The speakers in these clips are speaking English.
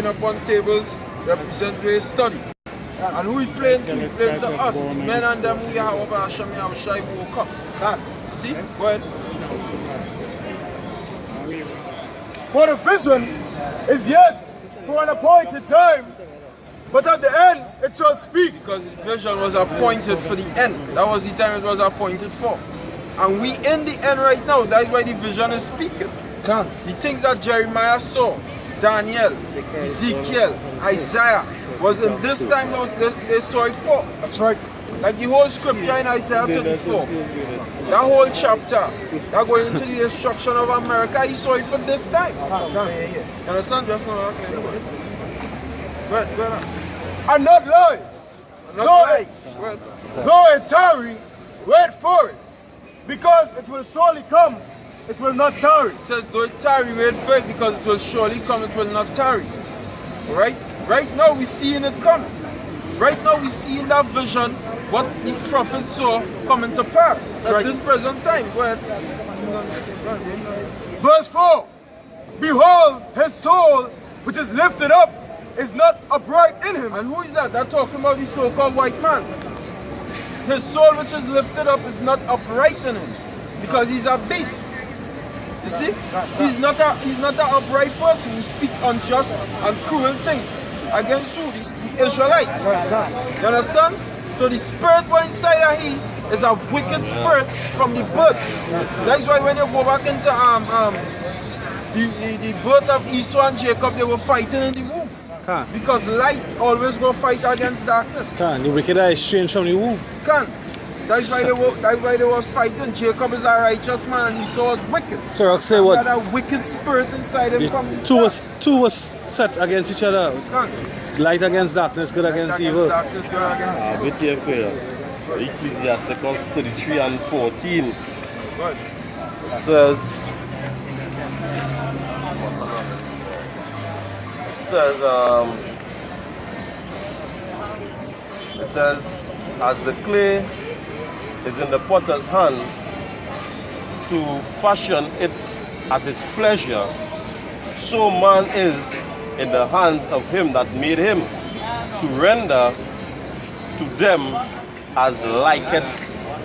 playing upon tables represent where study. And who we playing to? We playing to us. Men and them we have over Hashem Yahushai woke up. See? Go ahead. For the vision is yet for an appointed time, but at the end it shall speak. Because his vision was appointed for the end. That was the time it was appointed for. And we in the end right now. That's why the vision is speaking. The things that Jeremiah saw, Daniel, Ezekiel, Isaiah, was in this time they saw it for. That's right. Like the whole scripture in Isaiah 34, that whole chapter, that going into the destruction of America, he saw it for this time. You understand? Just now, okay. Go ahead. And not lie. Though it tarry, wait for it, because it will surely come, it will not tarry. It says, though it tarry, wait for it, because it will surely come, it will not tarry. Alright? Right now we seeing it come. Right now we see in that vision what the prophet saw coming to pass at this present time. Go ahead. Verse 4. Behold, his soul, which is lifted up, is not upright in him. And who is that? They're talking about the so-called white man. His soul which is lifted up is not upright in him, because he's a beast. You see? He's not an upright person. He speaks unjust and cruel things against who? The Israelites. You understand? So the spirit going inside of he is a wicked spirit from the birth. That's why when you go back into the birth of Esau and Jacob, they were fighting in the womb. Because light always go fight against darkness. The wicked eye is strange from the womb. That's why they was fighting. Jacob is a righteous man and Esau was wicked. So I say what? He had a wicked spirit inside him from the two was set against each other. Light against darkness, good against evil. Ecclesiasticus 33 and 14 it says, as the clay is in the potter's hand to fashion it at his pleasure, so man is in the hands of him that made him, to render to them as liketh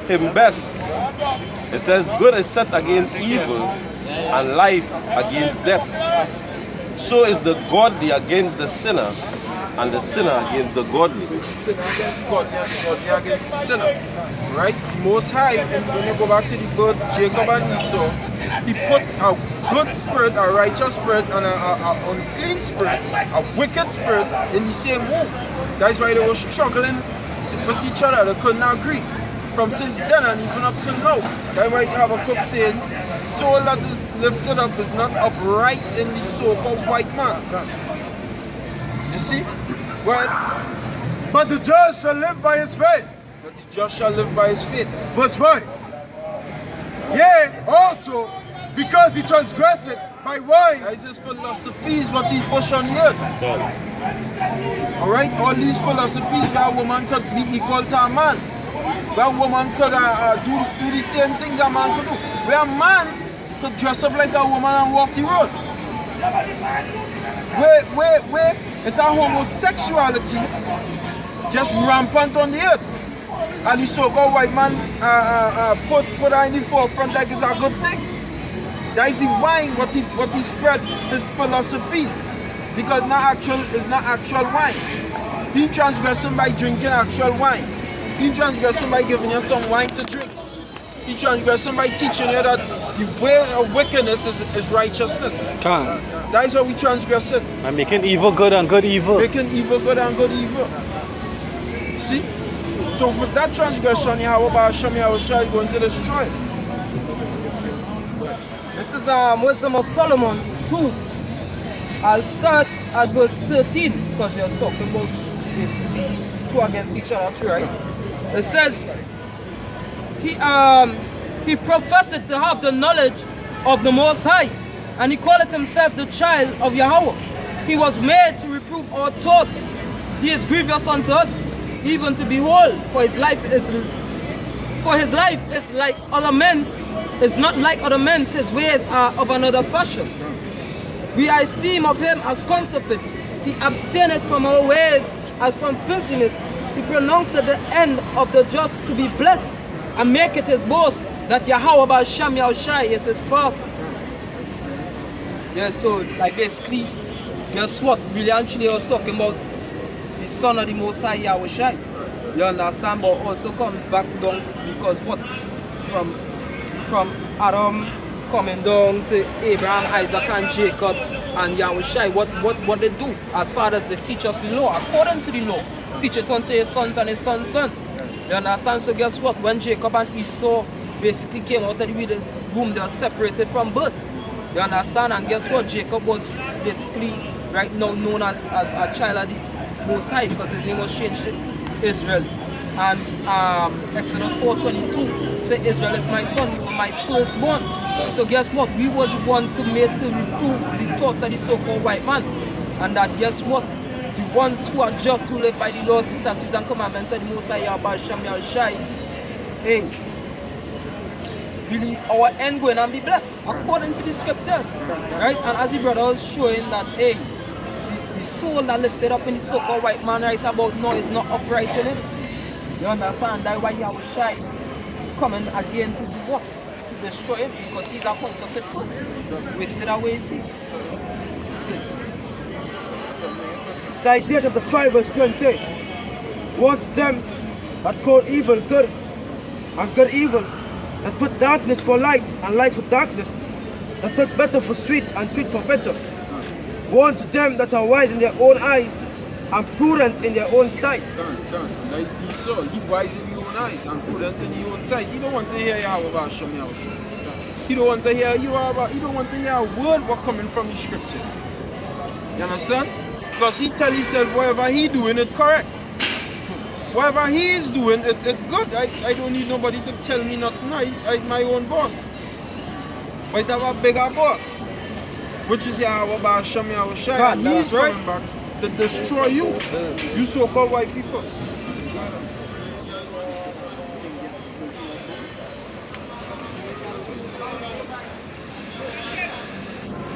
him best. It says, good is set against evil, and life against death. So is the godly against the sinner, and the sinner against the godly. The sinner against the godly, and the godly against the sinner. Right? Most High, when you go back to the birth, Jacob and Esau, he put a good spirit, a righteous spirit, and an unclean spirit, a wicked spirit in the same womb. That's why they were struggling with each other. They couldn't agree. From since then and even up till now. That's why you have a cook saying, soul that is lifted up is not upright in the so-called white man. You see? What? But the just shall live by his faith. But the just shall live by his faith. Verse 5. Yea, also, because he transgresseth by wine. That is his philosophies, what he push on the earth. Alright? All these philosophies that a woman could be equal to a man. Where a woman could do the same things a man could do. Where a man could dress up like a woman and walk the road. Where it's a homosexuality just rampant on the earth. And the so-called white man put her in the forefront like it's a good thing. That is the wine, what he spread his philosophies. Because it's not actual wine. He transgressing by drinking actual wine. He transgressing by giving you some wine to drink. He transgressing by teaching you that the way of wickedness is righteousness. That is what we transgressing. And making evil good and good evil. Making evil good and good evil. See? So for that transgression, Yahweh Hashem Yahushua is going to destroy it. This is Wisdom of Solomon 2. I'll start at verse 13 because you're talking about basically two against each other, right? It says, he professed to have the knowledge of the Most High, and he called himself the child of Yahweh. He was made to reprove our thoughts. He is grievous unto us, even to behold, for his life is like other men's, is not like other men's, his ways are of another fashion. We esteem of him as counterfeits. He abstaineth from our ways as from filthiness. He pronounced the end of the just to be blessed, and make it his boast that Yahweh Ba'Shem Yahushai is his father. Yeah, so like basically, guess what? Really actually I was talking about the son of the Most High Yahushai. You understand? But also comes back down because what? From Adam coming down to Abraham, Isaac and Jacob and Yahushai, what they do as far as they teach us the law, according to the law. Teach it unto his sons and his sons' sons. You understand? So guess what? When Jacob and Esau basically came out of the womb, they were separated from birth. You understand? And guess what? Jacob was basically right now known as a child of the Most High because his name was changed to Israel. And Exodus 4:22 say Israel is my son, you are my firstborn. So guess what? We were the one to reprove the thoughts of the so-called white man. And that guess what? The ones who are just, who live by the laws, the statutes and commandments of the Most High Yahweh Shem Yahushai, hey, really our end going and be blessed according to the scriptures, right? And as the brother was showing that, hey, the soul that lifted up in the so-called white man right about now is not upright in him. You understand? That's why Yahushai coming again to do what? To destroy him, because he's a counterfeit person. Wasted away, you see. So Isaiah chapter 5 verse 20. Woe to them that call evil good and good evil, that put darkness for light and light for darkness, that put better for sweet and sweet for better. Woe to them that are wise in their own eyes and prudent in their own sight. Like Esau, he wise in your own eyes and prudent in your own sight. You don't want to hear Yahweh about Shem Yahushai. You don't want to hear you don't want to hear a word what coming from the scripture. You understand? Because he tell himself whatever he doing it correct. Whatever he is doing it good. I don't need nobody to tell me nothing. I'm my own boss. But I have a bigger boss, which is Yahweh Ba'Shem Yahushai. And he's coming back to destroy you so-called white people.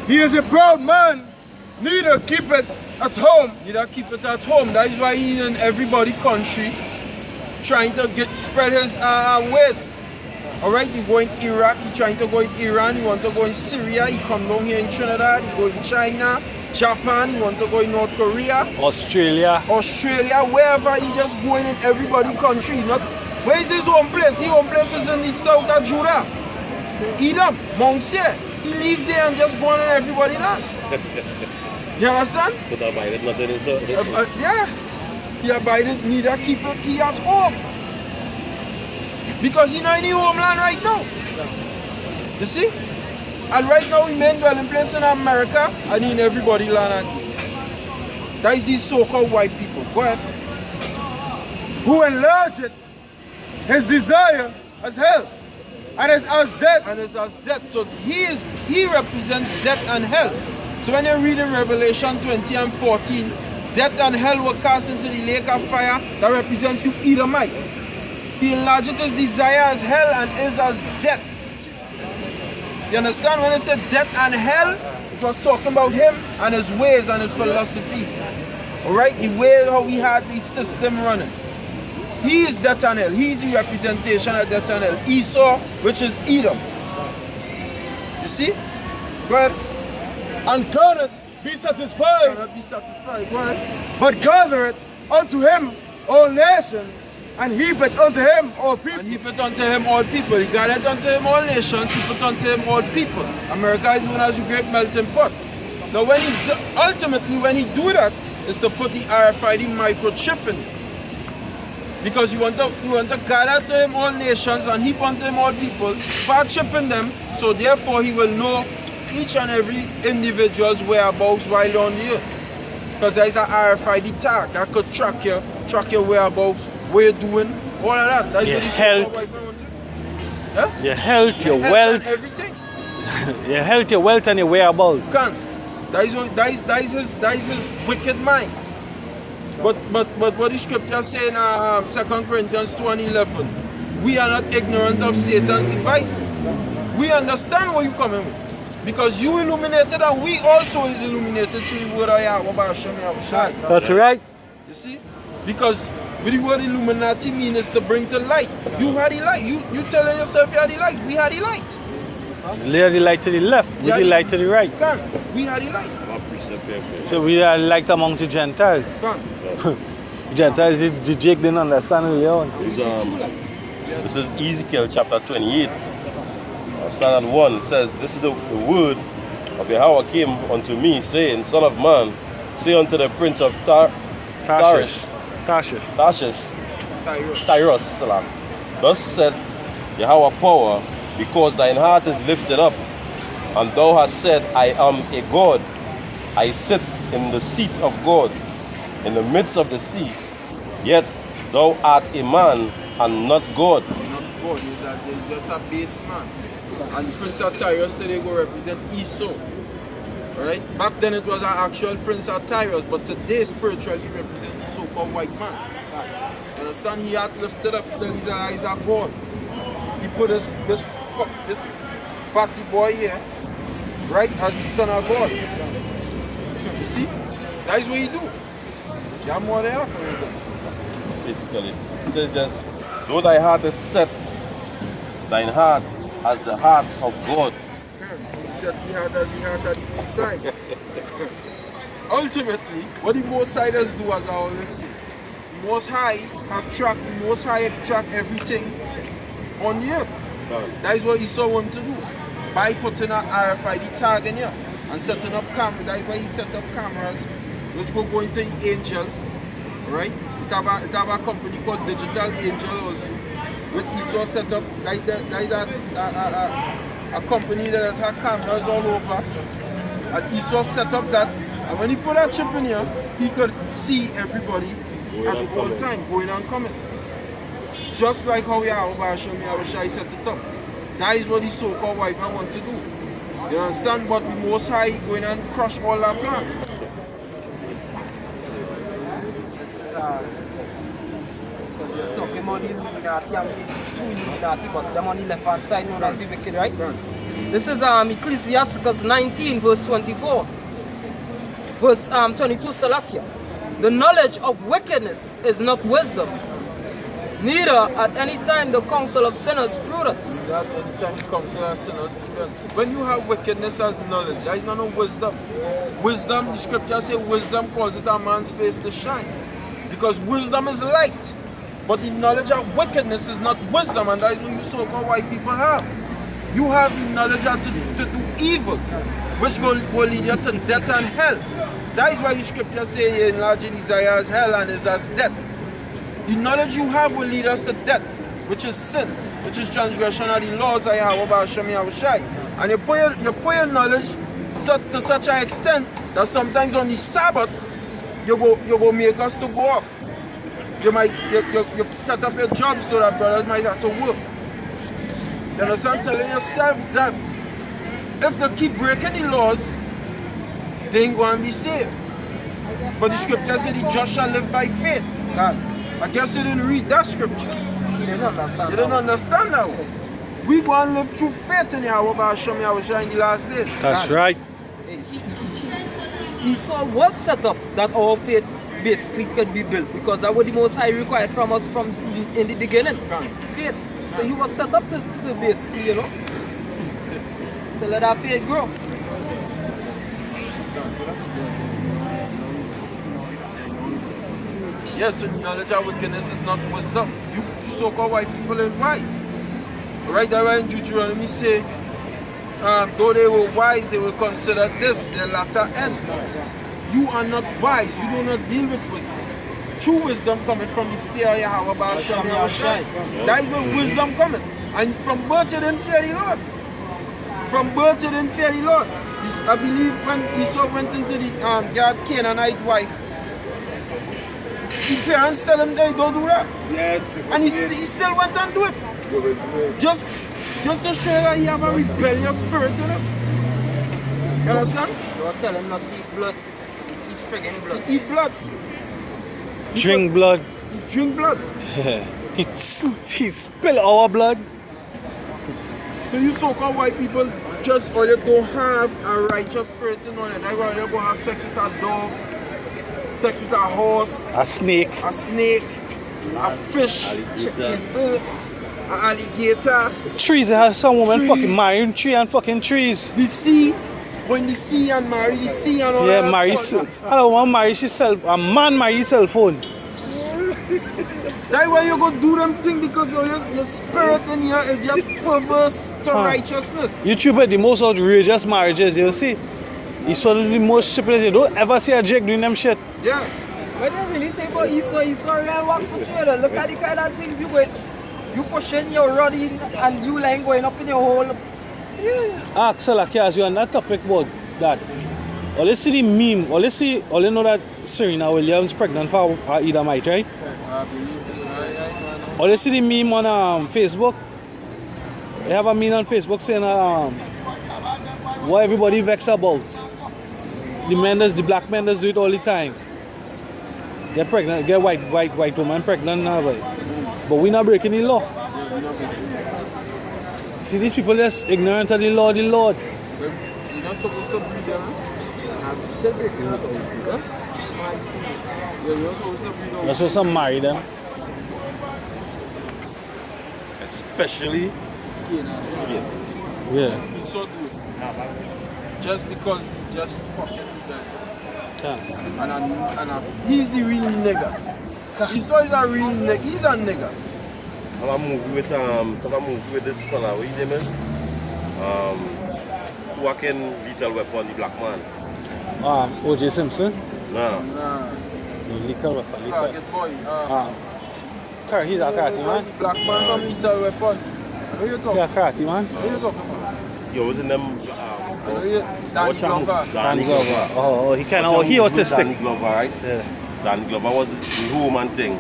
He is a proud man, neither keep it at home. Neither keep it at home. That is why he's in everybody's country trying to spread his ways. Alright, he go in Iraq, he trying to go in Iran, he want to go in Syria, he come down here in Trinidad, he go in China, Japan, he want to go in North Korea, Australia, wherever he just going in everybody's country. Not where is his home place? His home place is in the south of Judah. Edom, Mount Seir. He live there and just go on everybody land. You understand? But abided not in his yeah. He abided, neither keep it here at home. Because he's not in the homeland right now. You see? And right now we main dwelling place in America and in everybody land. That is these so-called white people. Go ahead. Who enlargeth his desire as hell, and is as death. And is as death. So he represents death and hell. So when you read in Revelation 20 and 14, death and hell were cast into the lake of fire. That represents you Edomites. He enlargeth his desire as hell and is as death. You understand? When I said death and hell, it was talking about him and his ways and his philosophies. Alright? The way how he had the system running. He is death and hell. He is the representation of death and hell. Esau, which is Edom. You see? Go ahead. And cannot be satisfied. Cannot be satisfied. Go ahead. But gathereth unto him all nations, and heapeth unto him all people. And he put unto him all people. He gathered unto him all nations. He put unto him all people. America is known as the great melting pot. Now, ultimately, when he do that, is to put the RFID microchip in. Because you want to gather to him all nations and heap unto him all people, by chipping them, so therefore he will know each and every individual's whereabouts while on the earth. Because there is an RFID tag that could track your whereabouts, what you're doing, all of that. That's your what health, huh? your health, your wealth, everything. your health, your wealth, and your whereabouts. That is his wicked mind. But what the scripture say in 2 Corinthians 2:11, we are not ignorant of Satan's devices. We understand what you're coming with. Because you illuminated and we also is illuminated through the word of Yahweh B'Hashem Yahushai. That's right. You see? Because with the word Illuminati means is to bring to light. You had the light. You telling yourself you had the light. We had the light. Lay the light to the left, with the light to the right. We had the light. So we are light among the Gentiles. Gentiles, the Jake didn't understand early on. This is Ezekiel chapter 28. Standard 1 says, this is the word of Yahweh came unto me, saying, Son of man, say unto the prince of Tarshish, thus said Yahweh power, because thine heart is lifted up, and thou hast said, I am a God, I sit in the seat of God, in the midst of the sea, yet thou art a man, and not God. Not God, he's just a base man. And Prince of Tyrus today go represent Esau. Alright? Back then it was an actual Prince of Tyrus, but today spiritually represent the so-called white man. You understand? He had lifted up till his eyes are God. He put this party boy here, right, as the son of God. You see? That is what he do. Basically, it says just, though thy heart is set, thine heart as the heart of God. Set the heart as the heart of the Most High. Ultimately, what the Most High does do, as I always say, the Most High extract everything on the earth. That is what Esau wanted to do. By putting an RFID tag in here and setting up cameras. That is why he set up cameras which will go into the angels. Right? It have a company called Digital Angel also. With Esau set up, that is a company that has had cameras all over. And Esau set up that, and when he put that chip in here, he could see everybody at all time, going and coming. Just like how Yahweh B'Hashem Yahushai set it up. That is what the so-called white man want to do. You understand? But the Most High going and crush all our plans. So you're talking about the Illuminati and the two Illuminati, but them on the left hand side known as the wicked, right? This is Ecclesiasticus 19 verse 24. Verse 22, Salakia. The knowledge of wickedness is not wisdom, neither at any time the counsel of sinners prudence. Neither at any time the counsel of sinners prudence. When you have wickedness as knowledge, that is not no wisdom. Wisdom, the scripture says, wisdom causes a man's face to shine. Because wisdom is light. But the knowledge of wickedness is not wisdom, and that is what you so-called white people have. You have the knowledge of to do evil, which will lead you to death and hell. That is why the scripture says in large Isaiah as hell and is as death. The knowledge you have will lead us to death, which is sin, which is transgression of the laws of Yahweh B'Hashem Yahushai. And you put your knowledge to such an extent that sometimes on the Sabbath, you go make us to go off. You set up your job so that brothers might have to work. You understand? Telling yourself that if they keep breaking the laws, they ain't going to be saved. But the scripture said the just shall live by faith. God. I guess you didn't read that scripture. You didn't understand. You didn't understand that one. We go and live through faith in Yahweh B'Hashem Yahushai in the last days. That's right. Esau was set up that our faith basically could be built, because that's what the Most High required from us from in the beginning. Faith. So he was set up to basically, you know, to let our faith grow. Yes, so knowledge of wickedness is not wisdom. You so-called white people ain't wise. Right there in Deuteronomy say, though they were wise, they will consider this their latter end. You are not wise. You do not deal with wisdom. True wisdom coming from the fear of Yahweh B'Hashem Yahushai. That is where wisdom coming. And from birth you didn't fear the Lord. From birth you didn't fear the Lord. I believe when Esau went into the Canaanite wife, his parents tell him, hey, don't do that. Yes. And he still went and do it. Just to show that he have a rebellious spirit in him. You understand? You are telling him not to eat blood. Eat friggin' blood. Eat blood. Drink blood. Drink blood. He spill our blood. So you so-called white people just or you don't have a righteous spirit in you. That's why you're going to have sex with a dog, sex with a horse, A snake. a fish, chicken, an alligator. Trees, they have some women Trees. fucking marrying tree and fucking trees. The sea, when the sea and marry the sea and all that. Yeah, marry. I don't want to marry himself. A man marry his cell phone. That's why you go do them things because your spirit in here is just perverse to righteousness. YouTube had the most outrageous marriages, you see. It's one of the most stupidest. You don't ever see a Jake doing them shit. Yeah. When you really think about Esau real work for trader, look at the kind of things you went. You pushing your rod in and you like going up in your hole. Yeah. Axel, I can ask you on that topic about that. All you see the meme, all you know that Serena Williams pregnant for Edomite, right? All you see the meme on Facebook. They have a meme on Facebook saying what everybody vex about. The black men do it all the time. Get pregnant, get white woman pregnant now, but we not breaking the law. See, these people just ignorant of the law, Lord. You're not supposed to breed them. I'm still breaking it out. You're not supposed to breed them. You're supposed to marry them. Especially Yeah. He's so good. Just because he just fucking with that. Yeah. He's the real nigga. He's always a real nigga. He's a nigga. I have a movie with this fella, what his name is? Working Lethal Weapon, the black man. O.J. Simpson? Nah. Nah. Lethal Weapon. Target boy. He's a karate man. Black man from Lethal Weapon. I know you're talking. Yeah, karate man. I know you're talking about. Yo, was in them. I know you're Danny Glover. Danny Glover. Oh, he kind of, he autistic. Danny Glover, right? Yeah. Danny Glover was the woman thing.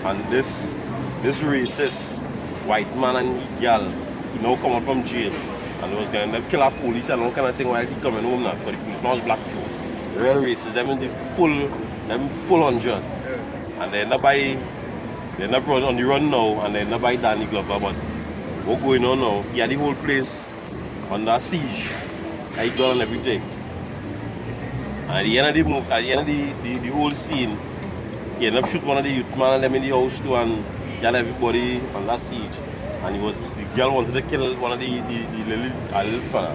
And this racist white man and girl, he now coming from jail. And they was going to kill a police and all kind of thing while he coming home now. Because the policeman was black too. Real racist, them in the full 100. And they end up on the run now, and they end up by Danny Glover. But what's going on now? He had the whole place under siege. He got on everything. And at the end of the whole scene, he ended up shooting one of the youth man and them in the house too, and got everybody on that siege. And the girl wanted to kill one of the little fella.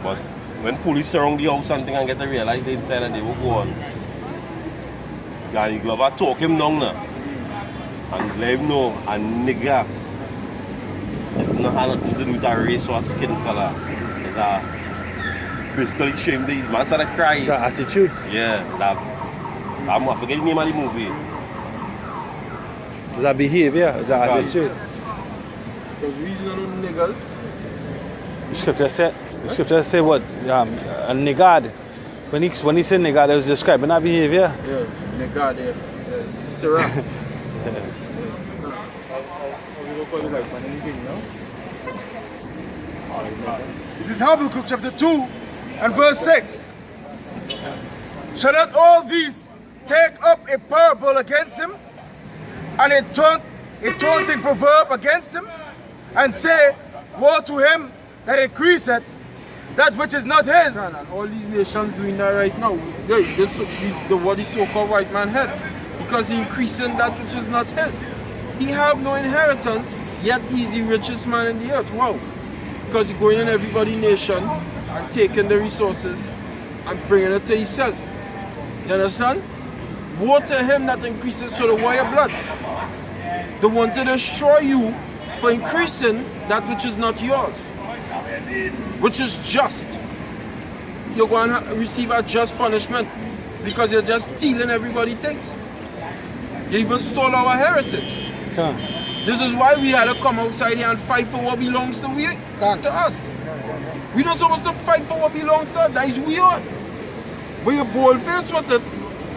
But when police surround the house and thing and get to realize they inside and they will go on, Danny Glover talk him down now and let him know a nigga it's not nothing to do with a race or a skin color. It's a basically shame the man started crying. It's an attitude. Yeah, I forget the name of the movie. It's a behavior. It's an attitude. The reason of them niggas. The scripture say what? A nigad. When he said nigad, it was describing that behavior. Yeah, nigga there. Sarah. This is Habakkuk chapter 2 and verse 6. Shall not all these take up a parable against him and a taunting proverb against him and say, woe to him that increaseth that which is not his? And all these nations doing that right now. What the so-called white man had. Because he increasing that which is not his. He have no inheritance, yet he's the richest man in the earth. Wow. Because he's going in everybody's nation and taking the resources and bringing it to himself. You understand? Woe to him that increases so the warrior blood. They want to destroy you for increasing that which is not yours, which is just. You're going to receive a just punishment because you're just stealing everybody's things. You even stole our heritage. Come. This is why we had to come outside here and fight for what belongs to us. We're not supposed to fight for what belongs to us. That is weird. But you're bold faced with it,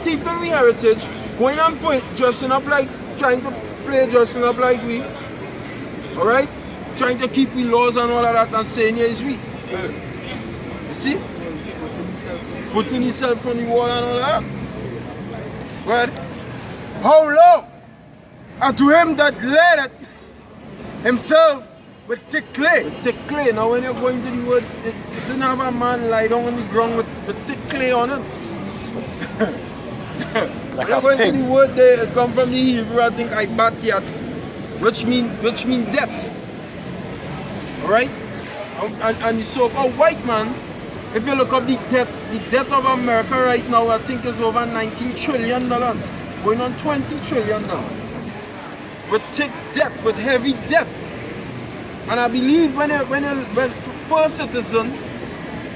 taking we heritage, going and dressing up like, trying to play dressing up like we. Alright? Trying to keep we laws and all of that and saying here is we. You see? Putting himself on the wall and all that. Right? How long? And to him that leadeth himself With thick clay. With thick clay. Now when you're going to the wood, it didn't have a man lie down on the ground with thick clay on it. Like When you're a going pig. to the word, it come from the Hebrew, I think, Ibatiat, which mean death. Alright? And the so-called white man, if you look up the debt of America right now, I think it's over $19 trillion, going on $20 trillion. With thick debt, with heavy debt. And I believe when per citizen,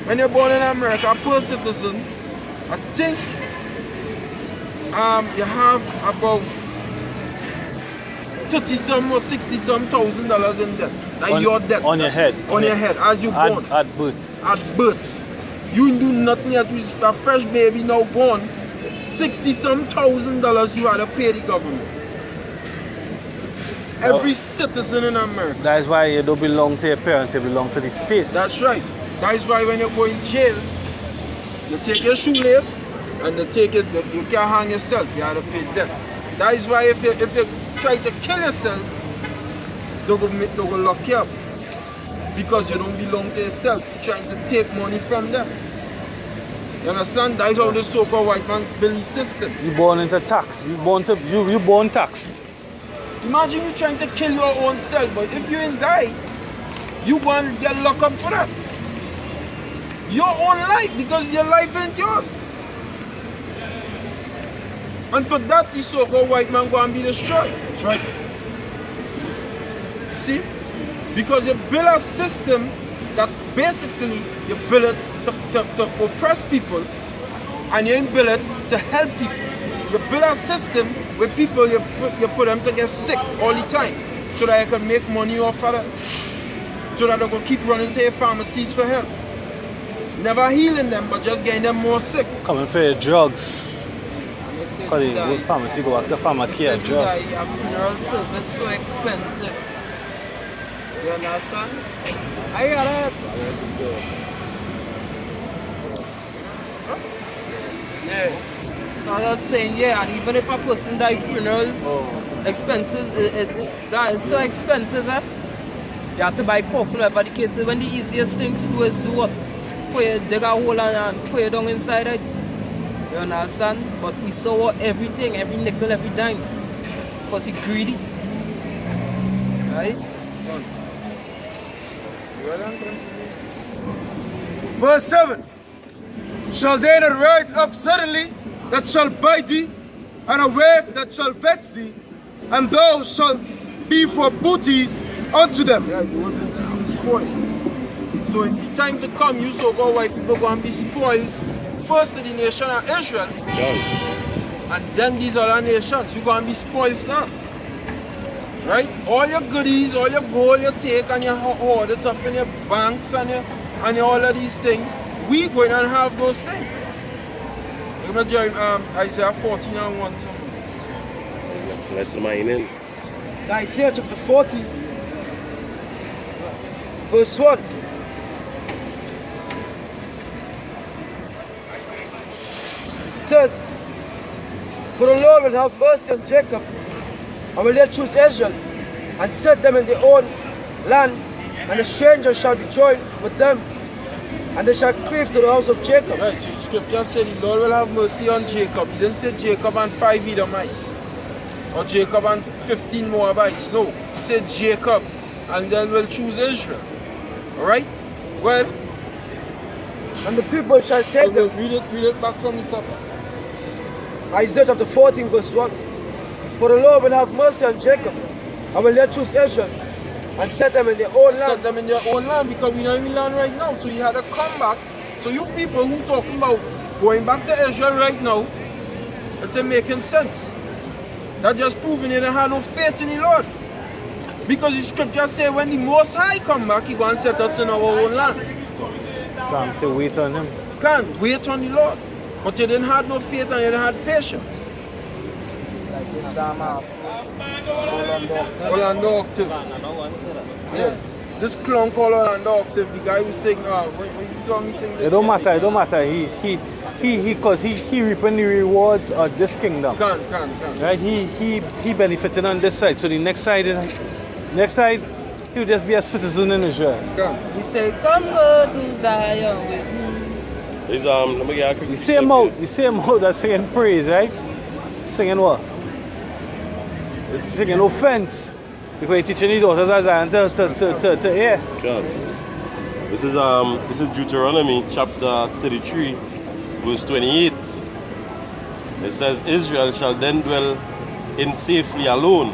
when you're born in America, per citizen, I think you have about 30-some or 60-some $1,000 in debt. Like your debt. On your head. On your head, as you born. At birth. At birth. You do nothing yet with a fresh baby now born. 60-some $1,000 you had to pay the government. Every citizen in America. That is why you don't belong to your parents, you belong to the state. That's right. That is why when you go in jail, you take your shoelace and you take it, you can't hang yourself, you have to pay debt. That is why if you try to kill yourself, they'll go lock you up. Because you don't belong to yourself, you're trying to take money from them. You understand? That is how the so-called white man build the system. You born into tax. You born taxed. Imagine you trying to kill your own self, but if you ain't die, you go and get locked up for that. Your own life, because your life ain't yours. And for that, the so-called white man go and be destroyed. That's right. See? Because you build a system that basically you build it to oppress people, and you ain't build it to help people. You build a system where people, you put them to get sick all the time, so that you can make money off of it, so that they will keep running to your pharmacies for help. Never healing them, but just getting them more sick. Coming for your drugs. Because the good pharmacy go after pharmacare Your drugs. funeral service so expensive. You understand? I got it. Yeah. So I was saying, yeah, and even if a person die funeral, expenses, that is so expensive, eh? You have to buy coffin, whatever the case is. When the easiest thing to do is do what? Dig a hole and put it down inside it. You understand? But we saw everything, every nickel, every dime. Because he greedy. Right? Verse 7. Shall they not rise up suddenly that shall bite thee, and awake that shall vex thee, and thou shalt be for booties unto them. Yeah, you will be spoiled. So in the time to come, you so-called white people go and be spoils first to the nation of Israel, and then these other nations. You go and be spoils to us. Right? All your goodies, all your gold you take and you hoard it up in your banks and all of these things, we going and have those things. Remember Isaiah 14 and 1. Let's remind him. So Isaiah chapter 14, verse 1. It says, for the Lord will have mercy on Jacob, and will yet choose Israel, and set them in their own land, and the strangers shall be joined with them, and they shall cleave to the house of Jacob. Right, so the scripture said the Lord will have mercy on Jacob. He didn't say Jacob and 5 Edomites, or Jacob and 15 Moabites. No, he said Jacob, and then we'll choose Israel. Alright? Well, And the people shall take them. read it back from the top. Isaiah chapter 14, verse 1. For the Lord will have mercy on Jacob, and will yet choose Israel, and set them in their own Set land. them in their own land, because we don't even land right now. So you had to come back. So you people who talking about going back to Israel right now, it ain't making sense. That just proving you don't have no faith in the Lord. Because the scripture say when the Most High come back, he going to set us in our own land. Some say wait on him. You can't wait on the Lord. But you didn't have no faith and you didn't have patience. Like this damn ass. Orlando Octave. Yeah. This clown called Orlando Octave, the guy who sing, what song he sing? It don't matter, it don't matter. Cause he reaping the rewards of this kingdom. Can. Right? He benefiting on this side. So the next side he would just be a citizen in Israel. He say, come go to Zion with me. Is let me get a quick You see him out that's singing praise, right? Singing what? He's singing offense. Because he's teaching the daughters of Zion to hear. God. This is Deuteronomy chapter 33, verse 28. It says, Israel shall then dwell in safety alone.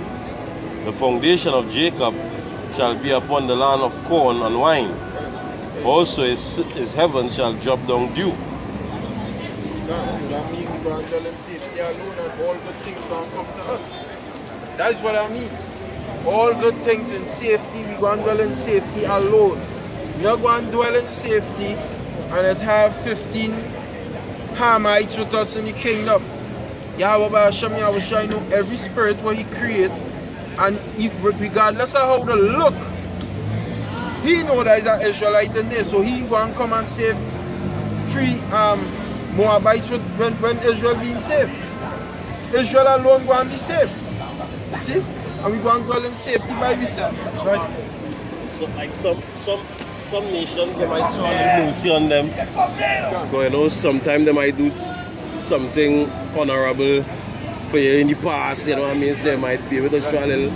The foundation of Jacob shall be upon the land of corn and wine. Also his heaven shall drop down dew. That means we're going to dwell in safety alone and all good things going to come to us. That is what I mean. All good things in safety, we're going to dwell in safety alone. We're not going to dwell in safety and it have 15 Hamites with us in the kingdom. Yahweh Ba'ashem, Yahweh Shai know every spirit what he create, and regardless of how they look, he know that is an Israelite in there, so he going to come and save 3 Moabites when Israel being saved. Israel alone going to be saved. You see? And we going to dwell in safety by ourselves. That's right. So like some nations, they might show a little mercy on them. Because you know, sometimes they might do something honorable for you in the past, you know what I mean? So they might be able to show a little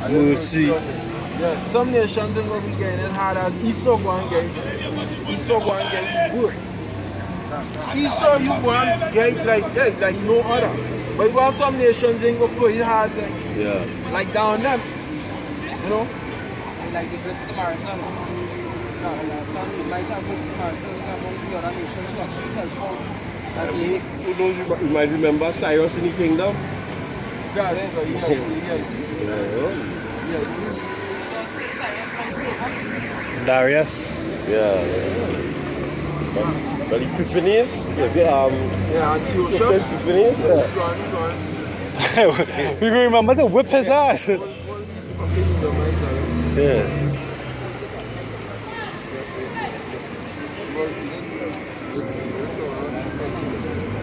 mercy. Yeah, some nations ain't going to be getting as hard as Esau going to get. Esau going to get good. Esau you going to get like no other. But while some nations ain't going to put it hard like down them. You know? Like the Good Samaritan. Some might have Good Samaritans among the other nations who actually help out. Who knows, you might remember Cyrus in the kingdom? God, Darius. Yeah. But Epiphanies? Antiochus. Epiphanies? You can remember to whip his ass. Yeah.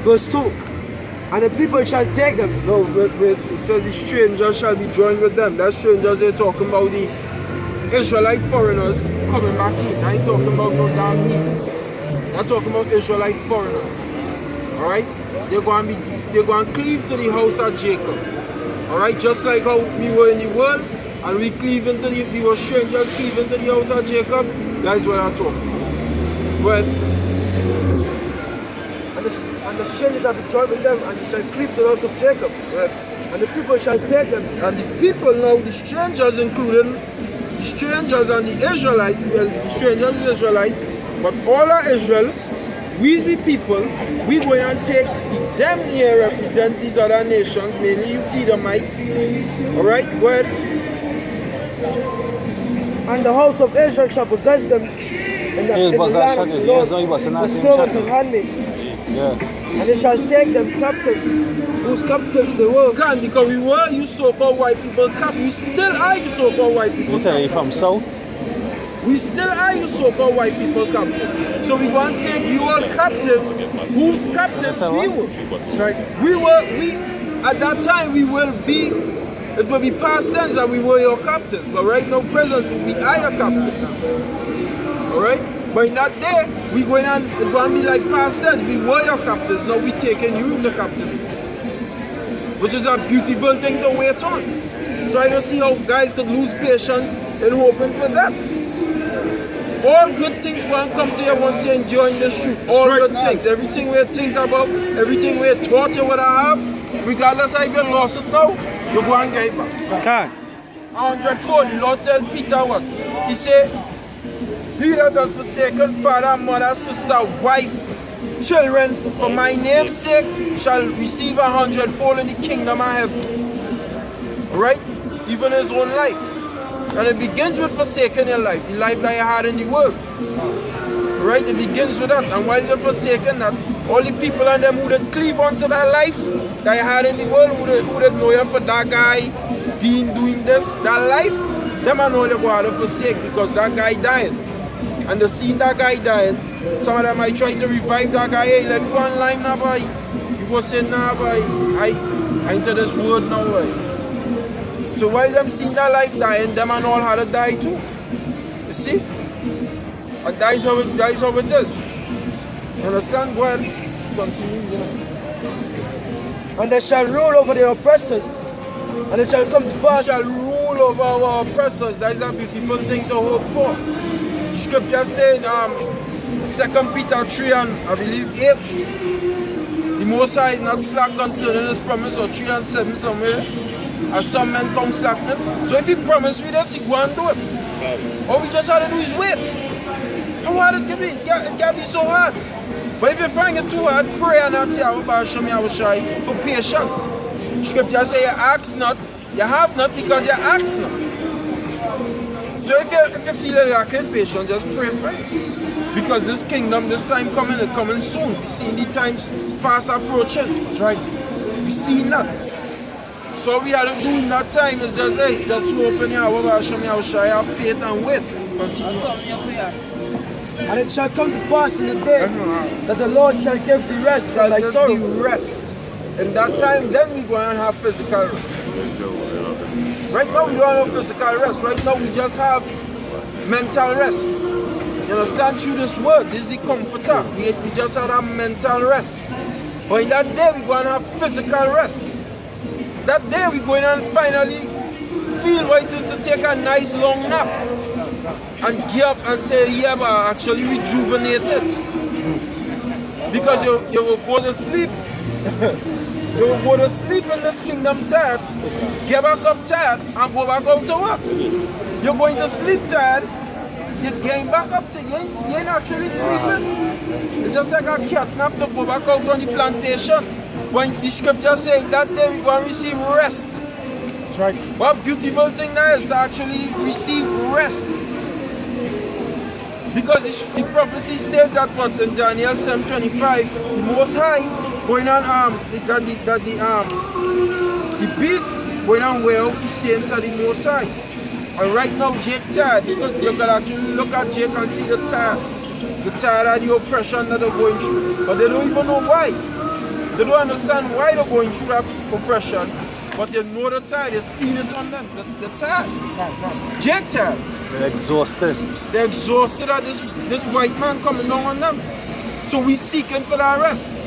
Verse 2. And the people shall take them. No, it says the strangers shall be joined with them. That strangers they're talking about the Israelite foreigners coming back in. I ain't talking about no damn meat. I'm talking about Israelite foreigners. Alright? They're going to cleave to the house of Jacob. Alright? Just like how we were in the world and we were strangers cleaving to the house of Jacob. That is what I'm talking about. Well, and the strangers shall be joined with them, and they shall cleave to the house of Jacob. And the people shall take them. And the people now, the strangers, including the strangers and the Israelites, well, the strangers and the Israelites, but all of Israel, we the people, we going to take them here represent these other nations, mainly you Edomites. Alright, go ahead. And the house of Israel shall possess them in the land of the Lord, the servants and handmaids. Yeah. And they shall take them captive, whose captives they were. Can't, because we were you so-called white people captive. We still are you so-called white people You tell you from south? We still are you so-called white people captive. So we want to take you all captives, whose captives we were. That's right. We at that time we will be, it will be past tense that we were your captives. But right now, presently, we are your captives now. Alright? But in that day, it's going to be like past tense. We were your captives, now we taking you into captivity. Which is a beautiful thing to wait on. So I don't see how guys could lose patience in hoping for that. All good things will come to you once you're enjoying this truth. All good things. Everything we think about, everything we thought you would have, regardless of if you lost it now, you go and get it back. Can't. 104, the Lord tell Peter what? He said, he that has forsaken father, mother, sister, wife, children, for my name's sake, shall receive 100-fold in the kingdom of heaven. Right? Even his own life. And it begins with forsaking your life, the life that you had in the world. Right? It begins with that. And while you're forsaking that, all the people and them who did cleave onto that life that you had in the world, who did know you for that guy doing this, that life, them and all you go out to forsake because that guy died. And they seen that guy dying. Some of them might try to revive that guy. Hey, let me go online now, boy. You go say, nah, boy. I into this world now, boy. So while them seeing their life dying, them and all had to die too. You see? And that's how it is. You understand? Go ahead. Continue. And they shall rule over the oppressors, and it shall come to We pass. shall rule over our oppressors. That is a beautiful thing to hope for. Scripture saying, 2 Peter 3 and I believe 8, the Most High is not slack concerning his promise, or 3 and 7 somewhere, as some men count slackness. So if he promised with us, he go and do it. All we just have to do is wait. How hard it can be? It can be so hard. But if you find it too hard, pray and ask Yahweh for patience. Scripture say you ask not, you have not because you ask not. So if you feel like lacking patience, just pray for it. Because this kingdom, this time coming, it's coming soon. We see the times fast approaching. That's right. We see that. So we have to do in that time is just, hey, just open Yahweh, have faith and wait. Continue. And it shall come to pass in the day that the Lord shall give thee rest from thy sorrow. The rest. In that time, then we go and have physical rest. Right now we don't have physical rest. Right now we just have mental rest. You understand? Through this word, this is the comforter. We just had a mental rest. But in that day we go and have physical rest. That day we go in and finally feel what it is to take a nice long nap. And get up and say, yeah, but actually rejuvenated. Because you will go to sleep. You will go to sleep in this kingdom tired, get back up tired, and go back out to work. You're going to sleep tired, you're getting back up to you ain't actually sleeping. It's just like a catnap to go back out on the plantation. When the scripture says that day we're going to receive rest. That's right. What beautiful thing that is to actually receive rest. Because the prophecy states that what in Daniel 7:25, the Most High going on the beast going on well, the saints are the Most High. And right now Jake tired. You can actually look at Jake and see the tired of the oppression that they're going through. But they don't even know why. They don't understand why they're going through that oppression. But they know the tired, they've seen it on them. They're tired. Jake tired. They're exhausted. They're exhausted at this white man coming down on them. So we seeking for that rest.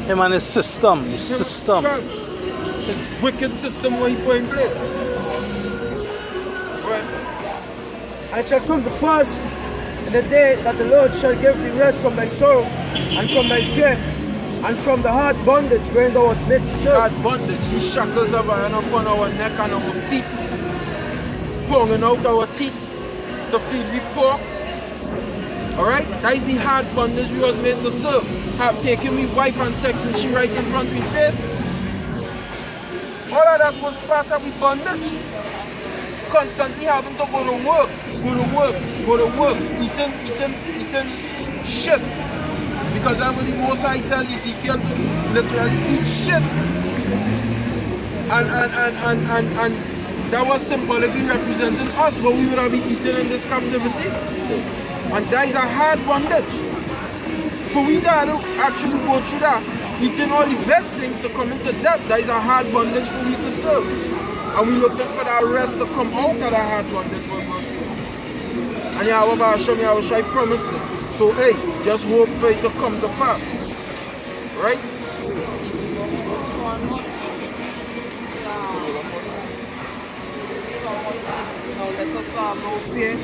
Him and his system. His wicked system what he put in place. Right. And it shall come to pass in the day that the Lord shall give thee rest from thy sorrow, and from thy fear, and from the hard bondage wherein thou wast made to serve. Hard bondage, these shackles are upon our neck and our feet, pulling out our teeth to feed we poor. Alright? That is the hard bondage we was made to serve. Have taken me wife and sex and she right in front of me face. All of that was part of the bondage. Constantly having to go to work, eating shit. Because that's what the Most High tell Ezekiel to literally eat shit. And that was symbolically representing us, what we would have been eating in this captivity. And that is a hard bondage. For we that to actually go through that, eating all the best things to come into that is a hard bondage for we to serve. And we looking for that rest to come out of that hard bondage when we serve. And Yahweh Shai promised it. So hey, just hope for it to come to pass. Right? Let us have no fear.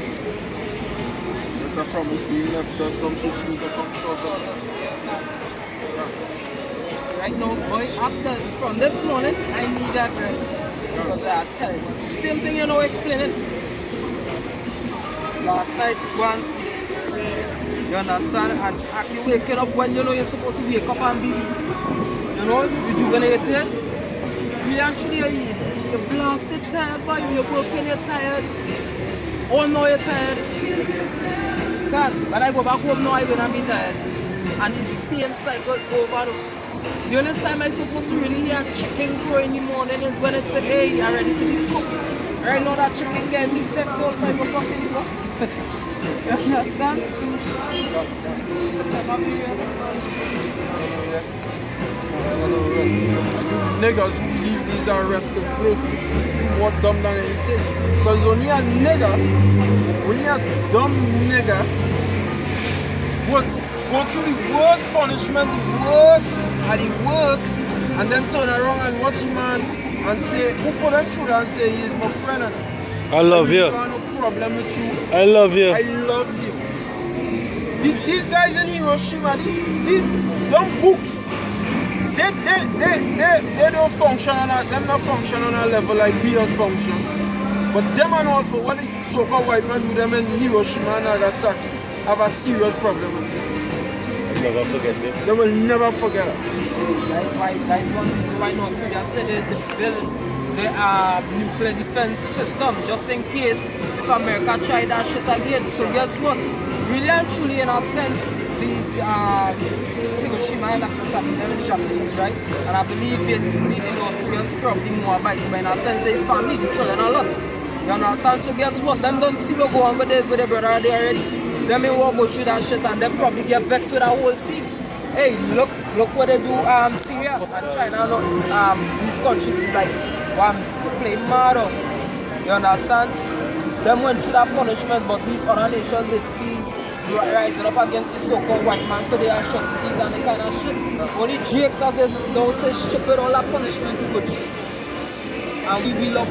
That's a promise being left us, some should soon to come short of. So right now, boy, after from this morning, I need that rest. Because I tell you. Same thing you know explaining. Last night, go and sleep. You understand? And actually waking up when you know you're supposed to wake up and be, rejuvenated. We actually, you're blasted tired, boy. You're working, you're tired. Oh no, you're tired. God, when I go back home now, I'm gonna be tired. And it's the same cycle over. The only time I'm supposed to really hear chicken crow in the morning is when it said, hey, you're ready to be cooked. Right now that chicken getting me text all time of cooking. You understand? Niggas who leave these is a resting place. More dumb than anything. Because only a nigga, only a dumb nigga would go through the worst punishment, the worst, and then turn around and watch him man and say, who put him through that and say he is my friend. And I love you. I got no problem with you. I love you. I love you. These guys in Hiroshima, these dumb books, they don't function on a, them not function on a level like we just function. But them and all for what the so-called white man do them in Hiroshima and Nagasaki have a serious problem with it. Never forget it. They will never forget it. That's one reason why North Korea said they build the nuclear defense system just in case if America try that shit again. So guess what? Really and truly, in a sense, the Hiroshima and Nagasaki, they're the Japanese, right? And I believe basically the North Koreans probably more bites, but in a sense, it's family, the children a lot. You understand? So guess what? Them don't see what go on with their brother there already. Them may walk go through that shit and them probably get vexed with that whole scene. Hey, look what they do Syria and China. Look, these countries like playing mad up. You understand? Them went through that punishment, but these other nations basically rising up against the so-called white man for their atrocities and the kind of shit. Only Jakes as is don't say stupid all that punishment we go through. And we love